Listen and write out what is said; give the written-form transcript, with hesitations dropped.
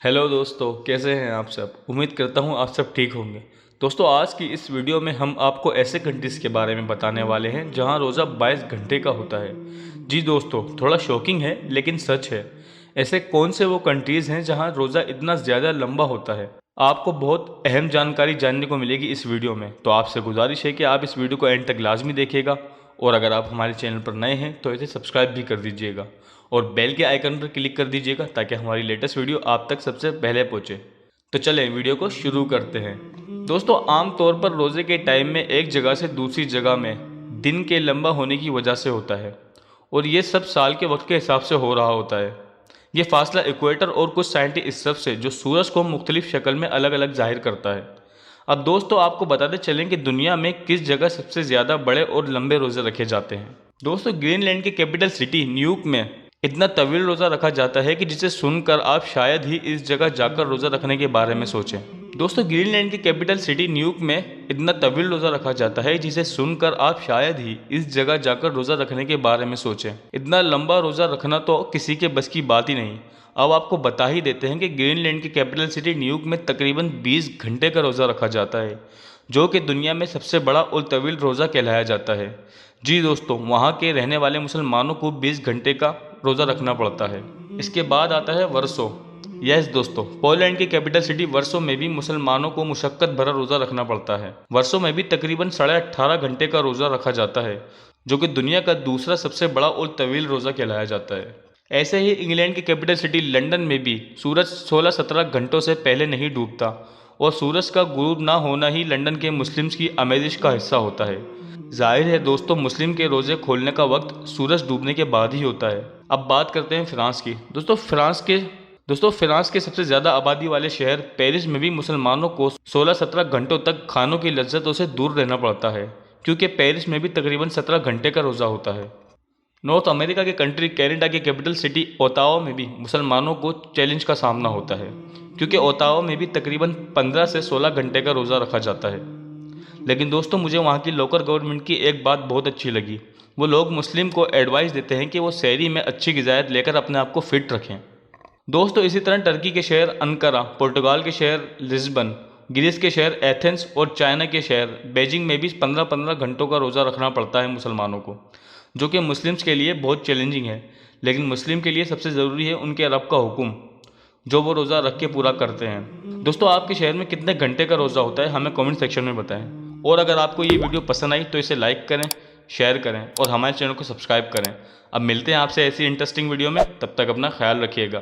Hello दोस्तों, कैसे हैं आप सब। उम्मीद करता हूं आप सब ठीक होंगे। दोस्तों, आज की इस वीडियो में हम आपको ऐसे कंट्रीज़ के बारे में बताने वाले हैं जहां रोज़ा 22 घंटे का होता है। जी दोस्तों, थोड़ा शॉकिंग है लेकिन सच है। ऐसे कौन से वो कंट्रीज़ हैं जहां रोज़ा इतना ज़्यादा लंबा होता है। आपको बहुत अहम जानकारी जानने को मिलेगी इस वीडियो में, तो आपसे गुजारिश है कि आप इस वीडियो को एंड तक लाजमी देखिएगा। और अगर आप हमारे चैनल पर नए हैं तो इसे सब्सक्राइब भी कर दीजिएगा और बेल के आइकन पर क्लिक कर दीजिएगा ताकि हमारी लेटेस्ट वीडियो आप तक सबसे पहले पहुंचे। तो चलें वीडियो को शुरू करते हैं। दोस्तों, आमतौर पर रोज़े के टाइम में एक जगह से दूसरी जगह में दिन के लंबा होने की वजह से होता है और ये सब साल के वक्त के हिसाब से हो रहा होता है। ये फासला इक्वेटर और कुछ साइंटिस्ट इस सब से जो सूरज को मुख्तलिफ शक्ल में अलग अलग जाहिर करता है। अब दोस्तों, आपको बताते चलें कि दुनिया में किस जगह सबसे ज़्यादा बड़े और लंबे रोज़े रखे जाते हैं। दोस्तों, ग्रीनलैंड की कैपिटल सिटी न्यूयॉर्क में इतना तवील रोज़ा रखा जाता है कि जिसे सुनकर आप शायद ही इस जगह जाकर रोज़ा रखने के बारे में सोचें। दोस्तों, ग्रीनलैंड की कैपिटल सिटी न्यूयॉर्क में इतना तवील रोज़ा रखा जाता है जिसे सुनकर आप शायद ही इस जगह जाकर रोज़ा रखने के बारे में सोचें। इतना लंबा रोज़ा रखना तो किसी के बस की बात ही नहीं। अब आपको बता ही देते हैं कि ग्रीनलैंड की कैपिटल सिटी न्यूयॉर्क में तकरीबन 20 घंटे का रोज़ा रखा जाता है, जो कि दुनिया में सबसे बड़ा और तवील रोज़ा कहलाया जाता है। जी दोस्तों, वहाँ के रहने वाले मुसलमानों को 20 घंटे का रोज़ा रखना पड़ता है। इसके बाद आता है वर्सो। यस दोस्तों, पोलैंड की कैपिटल सिटी वर्सो में भी मुसलमानों को मुशक्क़त भरा रोज़ा रखना पड़ता है। वर्सो में भी तकरीबन 18.5 घंटे का रोज़ा रखा जाता है, जो कि दुनिया का दूसरा सबसे बड़ा और तवील रोज़ा कहलाया जाता है। ऐसे ही इंग्लैंड की कैपिटल सिटी लंदन में भी सूरज 16-17 घंटों से पहले नहीं डूबता और सूरज का गुरूब ना होना ही लंदन के मुस्लिम्स की आमेज़िश का हिस्सा होता है। जाहिर है दोस्तों, मुस्लिम के रोज़े खोलने का वक्त सूरज डूबने के बाद ही होता है। अब बात करते हैं फ्रांस की। दोस्तों फ्रांस के सबसे ज़्यादा आबादी वाले शहर पेरिस में भी मुसलमानों को 16-17 घंटों तक खानों की लज्जतों से दूर रहना पड़ता है, क्योंकि पेरिस में भी तकरीबन 17 घंटे का रोज़ा होता है। नॉर्थ अमेरिका के कंट्री कनाडा की कैपिटल सिटी ओटावा में भी मुसलमानों को चैलेंज का सामना होता है, क्योंकि ओटावा में भी तकरीबन 15 से 16 घंटे का रोज़ा रखा जाता है। लेकिन दोस्तों, मुझे वहाँ की लोकल गवर्नमेंट की एक बात बहुत अच्छी लगी। वो लोग मुस्लिम को एडवाइस देते हैं कि वो शहरी में अच्छी ग़िज़ायत लेकर अपने आप को फिट रखें। दोस्तों, इसी तरह टर्की के शहर अंकारा, पुर्तगाल के शहर लिस्बन, ग्रीस के शहर एथेंस और चाइना के शहर बीजिंग में भी 15-15 घंटों का रोज़ा रखना पड़ता है मुसलमानों को, जो कि मुस्लिम्स के लिए बहुत चैलेंजिंग है। लेकिन मुस्लिम के लिए सबसे ज़रूरी है उनके रब का हुक्म, जो वो रोज़ा रख के पूरा करते हैं। दोस्तों, आपके शहर में कितने घंटे का रोज़ा होता है, हमें कमेंट सेक्शन में बताएं। और अगर आपको ये वीडियो पसंद आई तो इसे लाइक करें, शेयर करें और हमारे चैनल को सब्सक्राइब करें। अब मिलते हैं आपसे ऐसी इंटरेस्टिंग वीडियो में, तब तक अपना ख्याल रखिएगा।